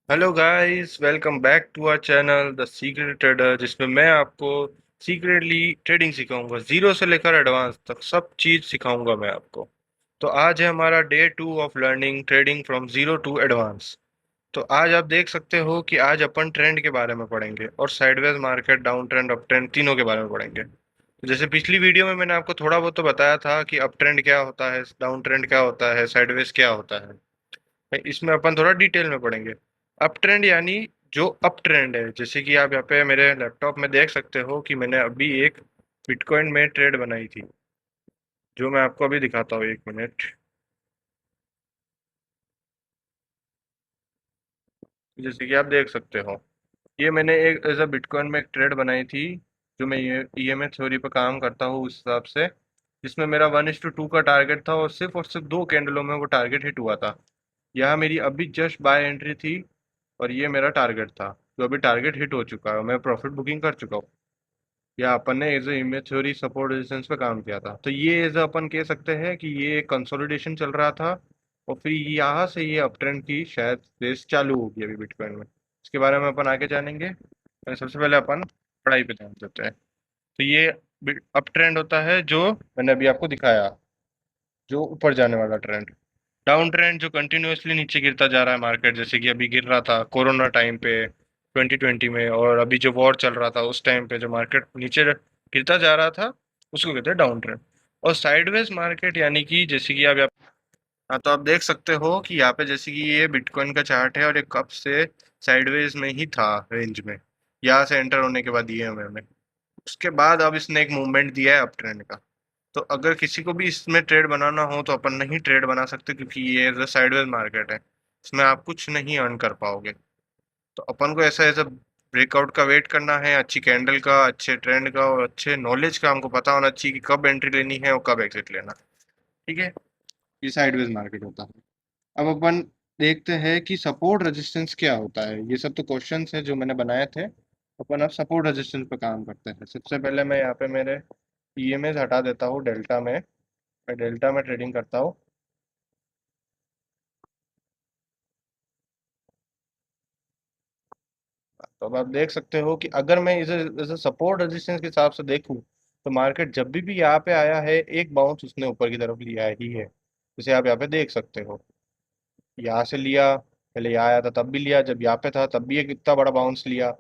Hello guys, welcome back to our channel the secret trader, जिसमें मैं आपको secretly trading सिखाऊंगा। जीरो से लेकर एडवांस तक सब चीज़ सिखाऊंगा मैं आपको। तो आज है हमारा day 2 of learning trading from zero to advance. तो आज आप देख सकते हो कि आज अपन ट्रेंड के बारे में पढ़ेंगे और sideways market, down trend, up trend तीनों के बारे में पढ़ेंगे। तो जैसे पिछली वीडियो में मैंने आपको थोड़ा बहुत तो बताया था कि अप ट्रेंड क्या होता है, डाउन ट्रेंड क्या होता है, साइडवेज क्या होता है। इसमें अपन थोड़ा डिटेल में पढ़ेंगे। अप ट्रेंड यानी जो अप ट्रेंड है, जैसे कि आप यहाँ पे मेरे लैपटॉप में देख सकते हो कि मैंने अभी एक बिटकॉइन में ट्रेड बनाई थी, जो मैं आपको अभी दिखाता हूँ। 1 मिनट। जैसे कि आप देख सकते हो, ये मैंने एक एज अ बिटकॉइन में एक ट्रेड बनाई थी, जो मैं ये ईएमए थ्योरी पर काम करता हूँ उस हिसाब से, जिसमें मेरा 1:2 का टारगेट था और सिर्फ 2 कैंडलों में वो टारगेट हिट हुआ था। यह मेरी अभी जस्ट बाय एंट्री थी और ये मेरा टारगेट था, जो अभी टारगेट हिट हो चुका है। मैं प्रॉफिट बुकिंग कर चुका हूँ। या अपन ने as a image theory support resistance पे काम किया था, तो ये एज अपन कह सकते हैं कि ये कंसोलिडेशन चल रहा था। और फिर यहाँ से ये अप ट्रेंड की शायद रेस चालू होगी अभी बिटकॉइन में। इसके बारे में अपन आगे जानेंगे। सबसे पहले अपन पढ़ाई पे ध्यान देते हैं। तो ये अप ट्रेंड होता है जो मैंने अभी आपको दिखाया, जो ऊपर जाने वाला ट्रेंड। डाउन ट्रेंड जो कंटिन्यूअसली नीचे गिरता जा रहा है मार्केट, जैसे कि अभी गिर रहा था कोरोना टाइम पे 2020 में, और अभी जो वॉर चल रहा था उस टाइम पे जो मार्केट नीचे गिरता जा रहा था, उसको कहते हैं डाउन ट्रेंड। और साइडवेज मार्केट यानी कि जैसे कि आप हाँ, तो आप देख सकते हो कि यहाँ पे जैसे कि ये बिटकॉइन का चार्ट है और ये कब से साइडवेज में ही था रेंज में, यहाँ से एंटर होने के बाद ये में उसके बाद अब इसने एक मूवमेंट दिया है अप ट्रेंड का। तो अगर किसी को भी इसमें ट्रेड बनाना हो तो अपन नहीं ट्रेड बना सकते, क्योंकि ये साइडवेज मार्केट है, इसमें आप कुछ नहीं अर्न कर पाओगे। तो अपन को ऐसा ऐसा ब्रेकआउट का वेट करना है, अच्छी कैंडल का, अच्छे ट्रेंड का और अच्छे नॉलेज का हमको पता होना चाहिए कि कब एंट्री लेनी है और कब एग्जिट लेना। ठीक है, ये साइडवेज मार्केट होता है। अब अपन देखते हैं कि सपोर्ट रेजिस्टेंस क्या होता है। ये सब तो क्वेश्चंस है जो मैंने बनाए थे। अपन अब सपोर्ट रेजिस्टेंस पे काम करते हैं। सबसे पहले मैं यहाँ पे मेरे ईएमएस हटा देता हूँ डेल्टा में। मैं डेल्टा में ट्रेडिंग करता हूँ। तो अब आप देख सकते हो कि अगर मैं इसे इसे सपोर्ट रेजिस्टेंस के हिसाब से देखूं, तो मार्केट जब भी यहाँ पे आया है, एक बाउंस उसने ऊपर की तरफ लिया ही है। जैसे आप यहाँ पे देख सकते हो, यहाँ से लिया, पहले यहाँ आया था तब भी लिया, जब यहाँ पे था तब भी एक इतना बड़ा बाउंस लिया।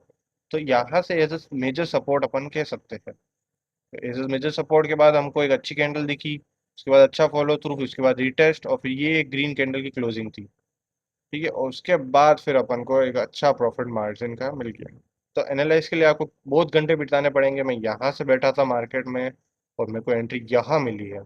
तो यहाँ से एज ए मेजर सपोर्ट अपन कह सकते हैं। एज ए मेजर सपोर्ट के बाद हमको एक अच्छी कैंडल दिखी, उसके बाद अच्छा फॉलो थ्रू, उसके बाद रिटेस्ट, और फिर ये एक ग्रीन कैंडल की क्लोजिंग थी। ठीक है, और उसके बाद फिर अपन को एक अच्छा प्रॉफिट मार्जिन का मिल गया। तो एनालाइज के लिए आपको बहुत घंटे बिताने पड़ेंगे। मैं यहाँ से बैठा था मार्केट में और मेरे को एंट्री यहाँ मिली है।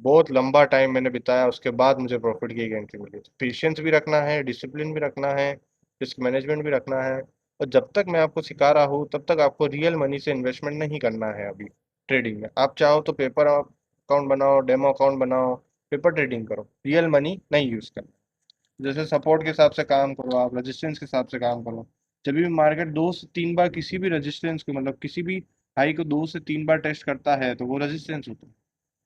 बहुत लंबा टाइम मैंने बिताया, उसके बाद मुझे प्रॉफिट की एक एंट्री मिली। तो पेशेंस भी रखना है, डिसिप्लिन भी रखना है, रिस्क मैनेजमेंट भी रखना है। और जब तक मैं आपको सिखा रहा हूँ तब तक आपको रियल मनी से इन्वेस्टमेंट नहीं करना है। अभी ट्रेडिंग में आप चाहो तो पेपर अकाउंट बनाओ, डेमो अकाउंट बनाओ, पेपर ट्रेडिंग करो, रियल मनी नहीं यूज करना। जैसे सपोर्ट के हिसाब से काम करो, आप रेजिस्टेंस के हिसाब से काम करो। जब भी मार्केट 2 से 3 बार किसी भी रेजिस्टेंस को, मतलब किसी भी हाई को 2 से 3 बार टेस्ट करता है, तो वो रेजिस्टेंस होता है।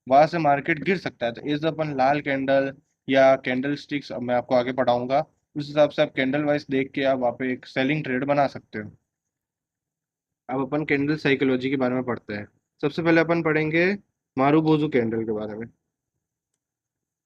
वहां से मार्केट गिर सकता है। तो इस अपन लाल कैंडल या कैंडल स्टिक्स, अब मैं आपको आगे पढ़ाऊंगा, उस हिसाब से आप कैंडल वाइज देख के आप वहाँ पे एक सेलिंग ट्रेड बना सकते हो। अब अपन कैंडल साइकोलॉजी के बारे में पढ़ते हैं। सबसे पहले अपन पढ़ेंगे मारूबोजू कैंडल के बारे में।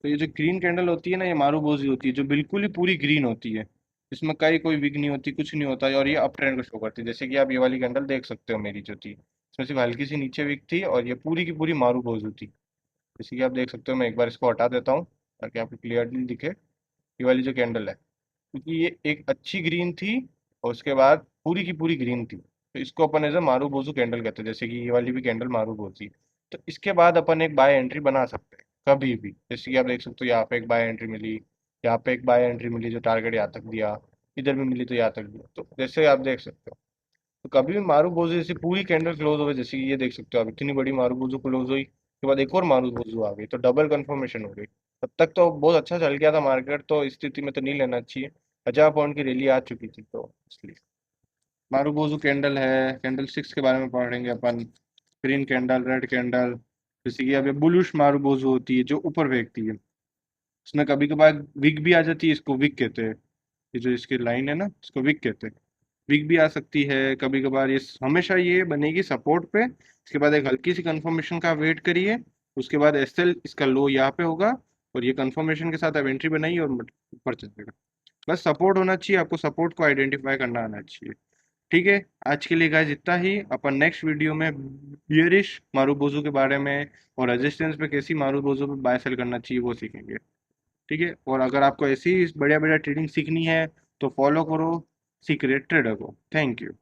तो ये जो ग्रीन कैंडल होती है ना, ये मारूबोजी होती है, जो बिल्कुल ही पूरी ग्रीन होती है। इसमें कहीं कोई विग नहीं होती, कुछ नहीं होता है, और ये अप ट्रेंड को शो करती है। जैसे कि आप ये वाली कैंडल देख सकते हो मेरी जो थी, इसमें सिर्फ हल्की सी नीचे विग थी और ये पूरी की पूरी मारूबोजू थी। जैसे कि आप देख सकते हो, मैं एक बार इसको हटा देता हूँ ताकि आपको क्लियरली दिखे। ये वाली जो कैंडल है, क्योंकि ये एक अच्छी ग्रीन थी और उसके बाद पूरी की पूरी ग्रीन थी, तो इसको अपन एज ए मारूबोजू कैंडल कहते हैं। जैसे कि ये वाली भी कैंडल मारूबोजी। तो इसके बाद अपन एक बाय एंट्री बना सकते हैं कभी भी। जैसे कि आप देख सकते हो, यहाँ पे एक बाय एंट्री मिली, यहाँ पे एक बाय एंट्री मिली जो टारगेट यहाँ तक दिया, इधर भी मिली तो यहाँ तक दिया। तो जैसे आप देख सकते हो, तो कभी भी मारूबोजू जैसे पूरी कैंडल क्लोज हो गई, जैसे कि ये देख सकते हो आप, इतनी बड़ी मारूबोजू क्लोज हुई, उसके बाद एक और मारूबोजू आ गई, तो डबल कंफर्मेशन हो गई। तब तक तो बहुत अच्छा चल गया था मार्केट, तो इस स्थिति में तो नहीं लेना चाहिए। 1000 पॉइंट की रैली आ चुकी थी, तो इसलिए मारूबोजू कैंडल है। कैंडल स्टिक्स के बारे में पढ़ेंगे अपन। ग्रीन कैंडल, रेड कैंडल, जैसे कि अब ये बुलिश मारूबोजू होती है जो ऊपर फेंकती है। उसमें कभी कभार विग भी आ जाती है, इसको विग कहते हैं। ये जो इसकी लाइन है ना, इसको विक कहते हैं। विक भी आ सकती है कभी कभार। ये हमेशा ये बनेगी सपोर्ट पे, इसके बाद एक हल्की सी कंफर्मेशन का वेट करिए, उसके बाद एसएल इसका लो यहाँ पे होगा, और ये कंफर्मेशन के साथ अब एंट्री बनाइए और ऊपर चलेगा। बस सपोर्ट होना चाहिए, आपको सपोर्ट को आइडेंटिफाई करना आना चाहिए। ठीक है, आज के लिए गाइस इतना ही। अपन नेक्स्ट वीडियो में बियरिश मारूबोजू के बारे में और रेजिस्टेंस पे कैसी मारूबोजू पे बाय सेल करना चाहिए वो सीखेंगे। ठीक है, और अगर आपको ऐसी बढ़िया बढ़िया ट्रेडिंग सीखनी है तो फॉलो करो सीक्रेट ट्रेडर को। Thank you.